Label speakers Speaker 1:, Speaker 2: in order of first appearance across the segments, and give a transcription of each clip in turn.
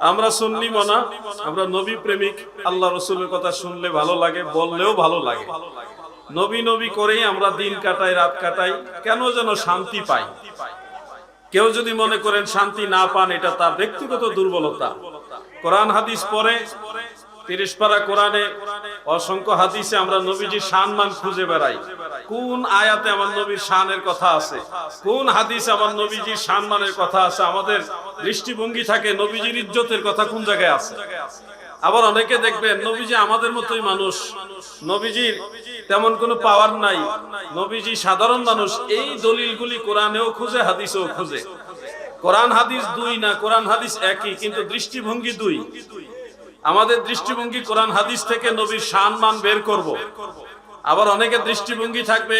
Speaker 1: আমরা সুন্নি মনা, আমরা নবী প্রেমিক। আল্লাহ রসুলের কথা শুনলে ভালো লাগে, বললেও ভালো লাগে। নবী নবী করেই আমরা দিন কাটাই, রাত কাটাই, কেন যেন শান্তি পাই। কেউ যদি মনে করেন শান্তি না পান, এটা তার ব্যক্তিগত দুর্বলতা। কোরআন হাদিস পড়ে 30 পারা কোরআনে অসংখ্য হাদিসে আমরা নবীজির সম্মান খুঁজে বেড়াই। কোন আয়াতে আমার নবীর শানের কথা আছে, কোন হাদিসে আমার নবীজির সম্মানের কথা আছে। আমাদের দৃষ্টিভঙ্গি থাকে নবীজির ইজ্জতের কথা কোন জায়গায় আছে। আবার অনেকে দেখবেন নবীজি আমাদের মতোই মানুষ, নবীজির তেমন কোনো পাওয়ার নাই, নবীজি সাধারণ মানুষ। এই দলিলগুলি কোরআনেও খুঁজে, হাদিসেও খুঁজে। কোরআন হাদিস দুই না, কোরআন হাদিস একই, কিন্তু দৃষ্টিভঙ্গি দুই। আমাদের দৃষ্টিভঙ্গি কোরআন হাদিস থেকে নবীর সম্মান বের করব। আবার অনেকের দৃষ্টিভঙ্গি থাকবে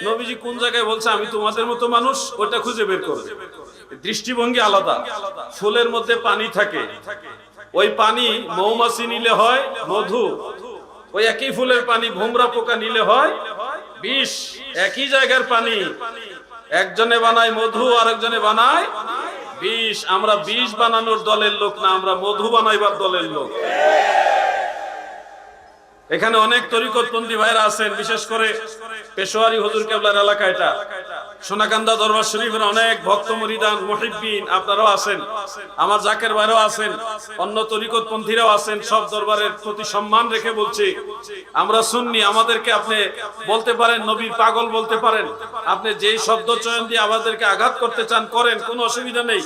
Speaker 1: নবীজি কোন জায়গায় বলছে আমি তোমাদের মতো মানুষ, ওটা খুঁজে বের করবে। দৃষ্টিভঙ্গি আলাদা। ফুলের মধ্যে পানি থাকে, ওই পানি মৌমাছি নিলে হয় মধু, ওই একই ফুলের পানি ভোমরা পোকা নিলে হয় বিষ। একই জায়গার পানি, একজনে বানায় মধু, আরেকজনে বানায় বিষ। আমরা বিষ বানানোর দলের লোক না, আমরা মধু বানাইবার দলের লোক। এখানে অনেক তরিকতপন্থী ভাইরা আছেন, বিশেষ করে পেশোয়ারি হুজুর কেবলার এলাকা, এটা সোনাকান্দা দরবার শরীফের অনেক ভক্ত মুরিদান মুহিব্বিন আপনারাও আছেন, আমার জাকের ভাইরাও আছেন, অন্য তরিকতপন্থীরাও আছেন। সব দরবারের প্রতি সম্মান রেখে বলছি, আমরা সুন্নি। আমাদেরকে আপনি বলতে পারেন নবীর পাগল বলতে পারেন, আপনি যেই শব্দ চয়ন দিয়ে আমাদেরকে আঘাত করতে চান করেন, কোনো অসুবিধা নেই।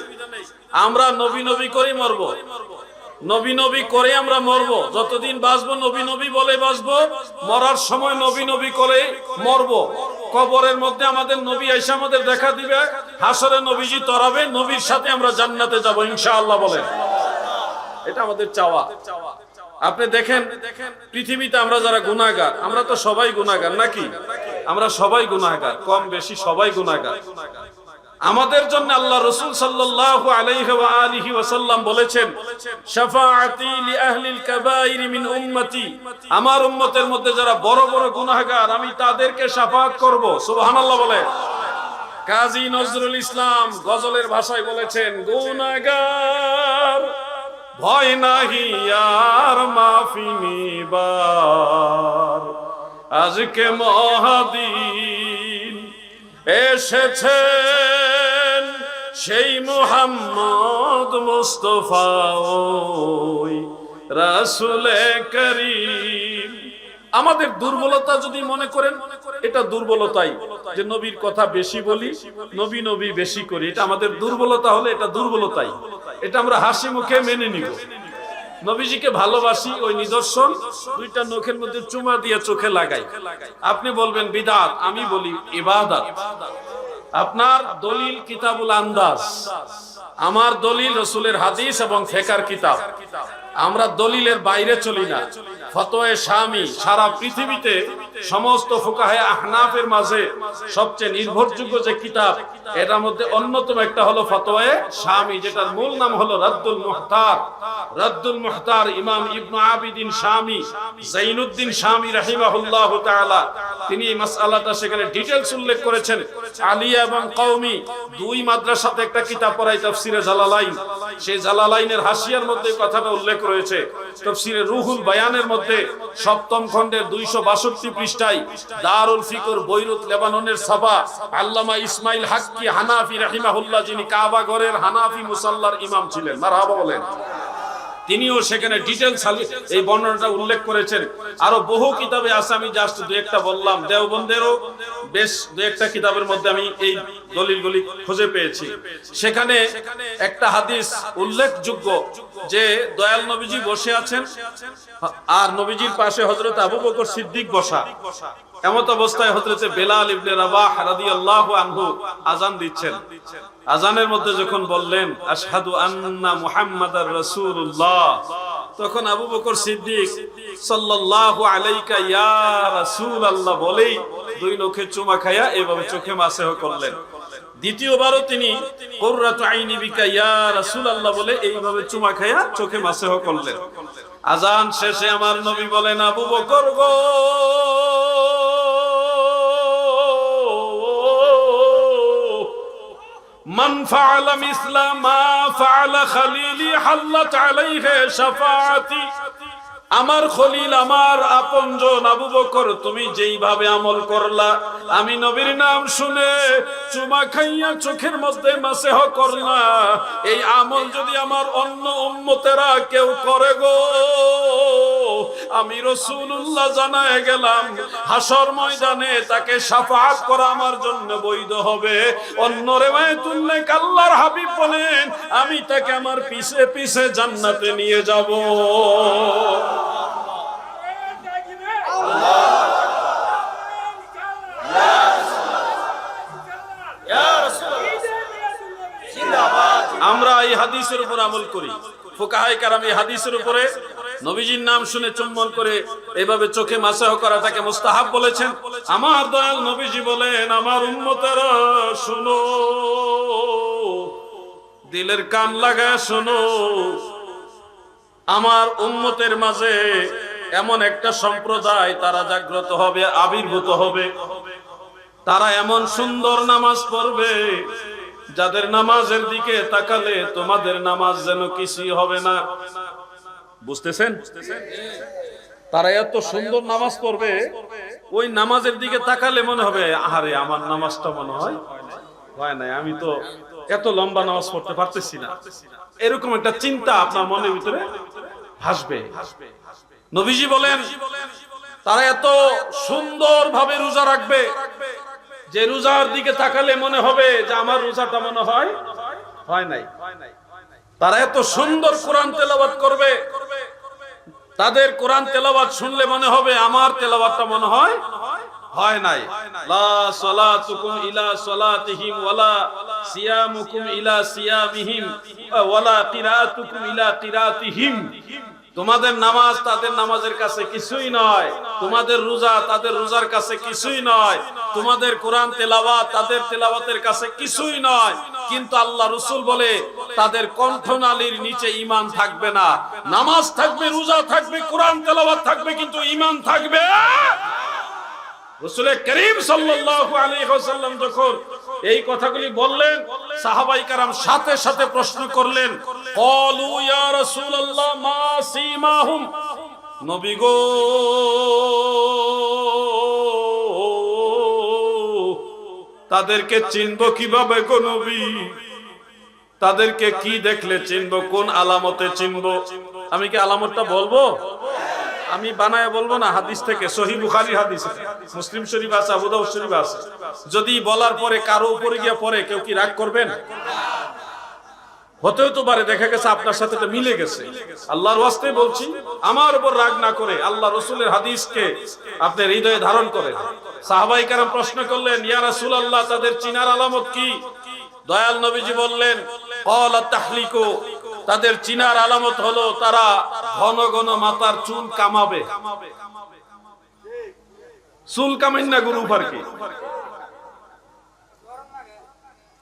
Speaker 1: আমরা নবী নবী করেই মরবো, নবী নবী করে আমরা মরবো। যতদিন বাঁচবো নবী নবী বলে বাঁচবো, মরার সময় নবী নবী করে মরবো। কবরের মধ্যে আমাদের নবী আয়েশা আমাদের দেখা দিবে, হাসরে নবীজি তরাবে, নবীর সাথে আমরা জান্নাতে যাব ইনশাআল্লাহ বলেন। এটা আমাদের চাওয়া। আপনি দেখেন পৃথিবীতে আমরা যারা গুনাহগার, আমরা তো সবাই গুনাহগার নাকি? আমরা সবাই গুনাহগার, কম বেশি সবাই গুনাহগার। আমাদের জন্য আল্লাহ রাসূল সাল্লাল্লাহু আলাইহি ওয়া আলিহি ওয়াসাল্লাম বলেছেন, শাফাআতি লি আহলিল কাবাইর মিন উম্মতি, আমার উম্মতের মধ্যে যারা বড় বড় গুনাহগার আমি তাদেরকে শাফাআত করব। সুবহানাল্লাহ বলে। কাজী নজরুল ইসলাম গজলের ভাষায় বলেছেন, গুনাহগার ভয় নাহি আর মাফি নিবার, আজকে মহাদিন এসেছেন সেই মুহাম্মদ মুস্তাফা ওই রাসূলে করিম। আমাদের দুর্বলতা যদি মনে করেন এটা দুর্বলতাই, যে নবীর কথা বেশি বলি, নবী নবী বেশি করি, এটা আমাদের দুর্বলতা হলে এটা দুর্বলতাই। এটা আমরা হাসি মুখে মেনে নিব। নবীজিকে ভালোবাসি, ওই নিদর্শন দুইটা নখের মধ্যে চুমা দিয়ে চোখে লাগাই। আপনি বলবেন বিদআত, আমি বলি ইবাদত। আপনার দলিল কিতাবুল আন্দাজ, আমার দলিল রাসূলের হাদিস এবং ফিকহের কিতাব। আমরা দলিলের বাইরে চলি না। ফতোয়া শামী সারা পৃথিবীতে সমস্ত ফুকাহে আহনাফের মাঝে সবচেয়ে নির্ভরযোগ্য যে কিতাব, এটার মধ্যে অন্যতম একটা হলো ফতোয়া শামী, যেটার মূল নাম হলো রাদ্দুল মুহতার। রাদ্দুল মুহতার ইমাম ইবনে আবিদিন শামী, যাইনুদ্দিন শামী রাহিমাহুল্লাহু তাআলা, তিনি এই মাসআলাটা সেখানে ডিটেইলস উল্লেখ করেছেন। আলিয়া এবং কওমি দুই মাদ্রাসাতে একটা কিতাব পড়াই, তাফসিরে জালালাইন। সেই জালালাইনের হাসিয়ার মধ্যে কথাটা উল্লেখ রয়েছে। তাফসিরে রুহুল বায়ানের মধ্যে 7ম খণ্ডের 262 পৃষ্ঠায় দারুল ফিকর বৈরুত লেবাননের সাবা আল্লামা ইসমাইল হাক্কি হানাফি রাহিমাহুল্লাহ, যিনি কাবা ঘরের হানাফি মুসাল্লার ইমাম ছিলেন, মারহাবা বলেন, তিনিও সেখানে ডিটেইলস এই বর্ণনাটা উল্লেখ করেছেন। আরো বহু কিতাবে আছে, আমি জাস্ট দুই একটা বললাম। দেওবন্দেরও বেশ দুই একটা কিতাবের মধ্যে আমি এই দলিলগুলি খুঁজে পেয়েছি। সেখানে একটা হাদিস উল্লেখযোগ্য যে দয়াল নবীজি বসে আছেন আর নবীজির পাশে হযরত আবু বকর সিদ্দিক বসা। এমত অবস্থায় হযরত বেলাল ইবনে রাবাহ রাদিয়াল্লাহু আনহু আযান দিচ্ছেন। আযানের মধ্যে যখন বললেন আশহাদু আন্না মুহাম্মাদার রাসূলুল্লাহ, তখন আবু বকর সিদ্দিক সাল্লাল্লাহু আলাইকা ইয়া রাসূলুল্লাহ বলেই দুই নখে চুমা খায়া এভাবে চোখে মাসেহ করলেন। দ্বিতীয়বারও তিনি কুররাতু আইনি বিকা ইয়া রাসূলুল্লাহ বলে এইভাবে চুমা খায়া চোখে মাসেহ করলেন। আযান শেষে আমার নবী বলেন, আবু বকর গো, মান ফাআলা মিসলা মা ফাআলা খলিলি হাল্লাত আলাইহি শাফাআতি। আমার খলিল, আমার আপনজন আবু বকর, তুমি যেইভাবে আমল করলা, আমি নবীর নাম শুনে চুমা খাইয়া চোখের মধ্যে মাসেহ করলা, এই আমল যদি আমার অন্য উম্মতেরা কেউ করে গো, আমি রাসূলুল্লাহ জানায়ে গেলাম হাসর ময়দানে তাকে শাফাআত করা আমার জন্য বৈধ হবে। অন্য রিওয়ায়াতুল নেক আল্লাহর হাবিব বলেন, আমি তাকে আমার পিছে পিছে জান্নাতে নিয়ে যাব। আমরা এই হাদিসের উপর আমল করি। ফুকাহায়ে কেরাম এই হাদিসের উপরে নবীজির নাম শুনে চুম্বন করে এভাবে চোখে মাসাহ করাটাকে মুস্তাহাব বলেছেন। আমার দয়াল নবীজি বলেন, আমার উম্মতেরা শুনো, দিলের কান লাগায় শোনো, আমার উম্মতের মাঝে এমন একটা সম্প্রদায় তারা জাগ্রত হবে, আবির্ভূত হবে। তারা এমন সুন্দর নামাজ পড়বে, যাদের নামাজের দিকে তাকালে তোমাদের নামাজ যেন কিছুই হবে না। বুঝতেছেন? তারা এত সুন্দর নামাজ পড়বে, ওই নামাজের দিকে তাকালে মনে হবে আরে আমার নামাজটা মনে হয় নাই, আমি তো এত লম্বা নামাজ পড়তে পারতেছি না। এরকম একটা চিন্তা আপনার মনের ভিতরে হাসবে। নবীজি বলেন, তারা এত সুন্দর ভাবে রোজা রাখবে যে রোজার দিকে তাকালে মনে হবে যে আমার রোজাটা মনে হয় নাই। তারা এত সুন্দর কোরআন তেলাওয়াত করবে, তাদের কোরআন তেলাওয়াত শুনলে মনে হবে আমার তেলাওয়াতটা মনে হয় নাই। লা সালাতুকুম ইলা সালাতিহিম ওয়ালা সিয়ামুকুম ইলা সিয়ামিহিম ওয়ালা কিরাআতুকুম ইলা কিরাআতিহিম। তোমাদের নামাজ তাদের নামাজের কাছে কিছুই নয়, তোমাদের রোজা তাদের রোজার কাছে কিছুই নয়, তোমাদের কোরআন তেলাওয়াত তাদের তেলাওয়াতের কাছে কিছুই নয়। কিন্তু আল্লাহ রাসূল বলে তাদের কণ্ঠনালীর নিচে ঈমান থাকবে না। নামাজ থাকবে, রোজা থাকবে, কোরআন তেলাওয়াত থাকবে, কিন্তু ঈমান থাকবে। রাসূল করিম সাল্লাল্লাহু আলাইহি ওয়াসাল্লাম যখন এই কথাগুলি বললেন, সাহাবায়ে কেরাম সাথে সাথে প্রশ্ন করলেন, ক্বালু ইয়া রাসূলুল্লাহ মা সীমাহুম। নবী গো, তাদেরকে চিনব কিভাবে গো নবী? তাদেরকে কি দেখলে চিনব, কোন আলামতে চিনব? আমি কি আলামতটা বলবো? আমি বানায় বলবো না, হাদিস থেকে, সহিহ বুখারী হাদিস, মুসলিম শরীফ আছে, আবু দাউদ শরীফ আছে। যদি বলার পরে কারো উপরে গিয়ে পড়ে, কেউ কি রাগ করবেন? হতেও তো পারে দেখা গেছে আপনার সাথে তো মিলে গেছে। আল্লাহর ওয়াস্তে বলছি, আমার উপর রাগ না করে আল্লাহ রাসূলের হাদিসকে আপনি হৃদয়ে ধারণ করেন। সাহাবায়ে কেরাম প্রশ্ন করলেন, ইয়া রাসূলুল্লাহ, তাদের চিনার আলামত কি? দয়াল নবীজি বললেন, ক্বালা তাহলিকু। তাদের চিনার আলামত হলো তারা ঘন ঘন মাথার চুল কামাবে। চুল কামেন না গুরু ফারকি?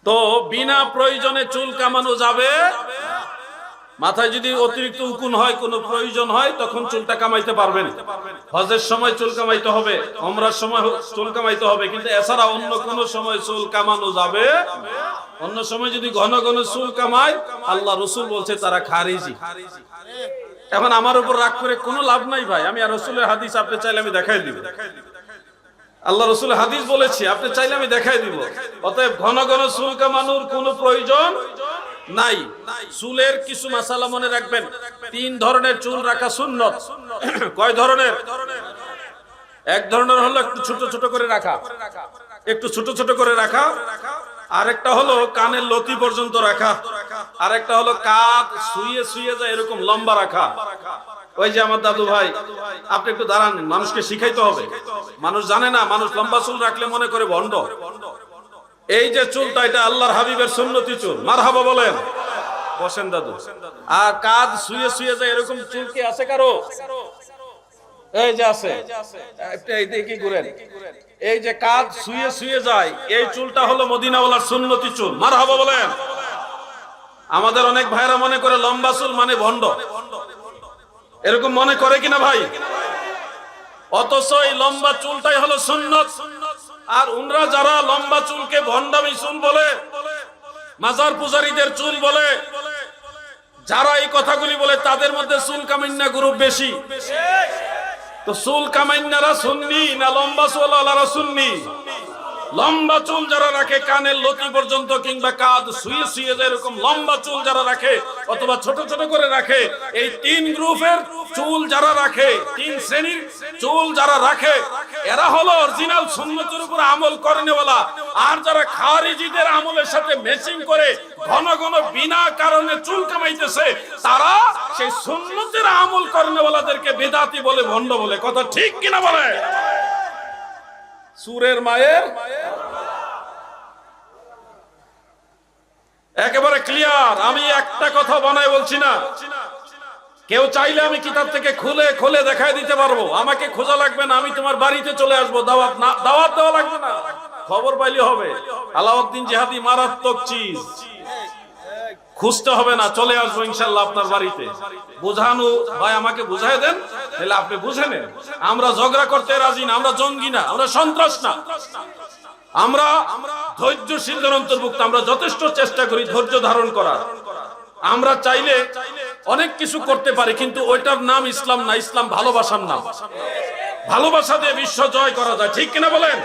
Speaker 1: তো বিনা প্রয়োজনে চুল কামানো যাবে? মাথায় যদি অতিরিক্ত উকুন হয়, কোনো প্রয়োজন হয়, তখন চুলটা কামাইতে পারবেন। হজের সময় চুল কামাইতে হবে, উমরার সময় চুল কামাইতে হবে, কিন্তু এছাড়া অন্য কোনো সময় চুল কামানো যাবে। অন্য সময় যদি ঘন ঘন চুল কামায়, আল্লাহ রাসূল বলছে তারা খারিজি। এখন আমার উপর রাগ করে কোনো লাভ নাই ভাই। আমি আর রাসূলের হাদিস আপনি চাইলে আমি দেখাই দিব। আল্লাহ রাসূলের হাদিস বলেছি, আপনি চাইলে আমি দেখাই দিব। অতএব ঘন ঘন চুল কামানোর কোনো প্রয়োজন নাই। চুলের কিছু মাসালা মনে রাখবেন। 3 ধরনের চুল রাখা সুন্নত। কয় ধরনের? এক ধরনের হলো একটু ছোট ছোট করে রাখা, একটু ছোট ছোট করে রাখা। আরেকটা হলো কানের লতি পর্যন্ত রাখা। আরেকটা হলো কাঁধ শুয়ে শুয়ে যায় এরকম লম্বা রাখা। ওই যে আমার দাদু ভাই, আপনি একটু দাঁড়ান, মানুষকে শিখাইতে হবে। মানুষ জানে না, মানুষ লম্বা চুল রাখলে মনে করে ভণ্ড। এই যে চুলটা, এটা আল্লাহর হাবিবের সুন্নতি চুল। মারহাবা বলেন। বসেন দাদু। আর কাঁধ শুয়ে শুয়ে যায় এরকম চুল কি আছে কারো? এই যে আছে, এইদিকে ঘুরেন। এই যে কাঁধ শুয়ে শুয়ে যায়, এই চুলটা হলো মদিনাওয়ালার সুন্নতি চুল। মারহাবা বলেন। আমাদের অনেক ভাইরা মনে করে লম্বা চুল মানে ভণ্ড, এরকম মনে করে কিনা ভাই? অথচ এই লম্বা চুলটাই হলো সুন্নত। আর উনরা যারা লম্বা চুলকে ভণ্ডামি চুল বলে, মাজার পূজারীদের চুল বলে, যারা এই কথাগুলি বলে তাদের মধ্যে চুল কামাইন্না গ্রুপ বেশি। তো চুল কামাইন্নারা সুন্নি না লম্বা চুলওয়ালারা সুন্নি? লম্বা চুল যারা রাখে কানের লতি পর্যন্ত কিংবা কাঁধ শুয়ে শুয়ে যেরকম লম্বা চুল যারা রাখে অথবা ছোট ছোট করে রাখে, এই তিন গ্রুপের চুল যারা রাখে, তিন শ্রেণীর চুল যারা রাখে, এরা হলো অরিজিনাল সুন্নতের উপর আমল করেনেওয়ালা। আর যারা খারিজিদের আমলের সাথে ম্যাচিং করে ঘন ঘন বিনা কারণে চুল কামাইতেছে, তারা সেই সুন্নতের আমল করেনেওয়ালাদেরকে বেদাতি বলে, ভণ্ড বলে। কথা ঠিক কিনা বলে? সুরের মায়ের একেবারে ক্লিয়ার। আমি একটা কথা বানাই বলছি না, কেউ চাইলে আমি কিতাব থেকে খুলে খুলে দেখাই দিতে পারবো। আমাকে খোঁজা লাগবে না, আমি তোমার বাড়িতে চলে আসবো। দাওয়াত না, দাওয়াত দেওয়া লাগবে না, খবর পাইলে হবে। আলাউদ্দিন জিহাদি মারাত্মক চিজ, খুঁজতে হবে না, চলে আসবো ইনশাল্লাহ আপনার বাড়িতে। বুঝানো ভাই, আমাকে বুঝাই দেন, তাহলে আপনি বুঝে নেন। আমরা ঝগড়া করতে রাজি না, আমরা জঙ্গি না, আমরা সন্ত্রাস না, আমরা ধৈর্যশীলদের অন্তর্ভুক্ত। আমরা যথেষ্ট চেষ্টা করি ধৈর্য ধারণ করার। আমরা চাইলে অনেক কিছু করতে পারি, কিন্তু ওইটার নাম ইসলাম না। ইসলাম ভালোবাসার নাম। ভালোবাসা দিয়ে বিশ্ব জয় করা যায়, ঠিক কিনা বলেন?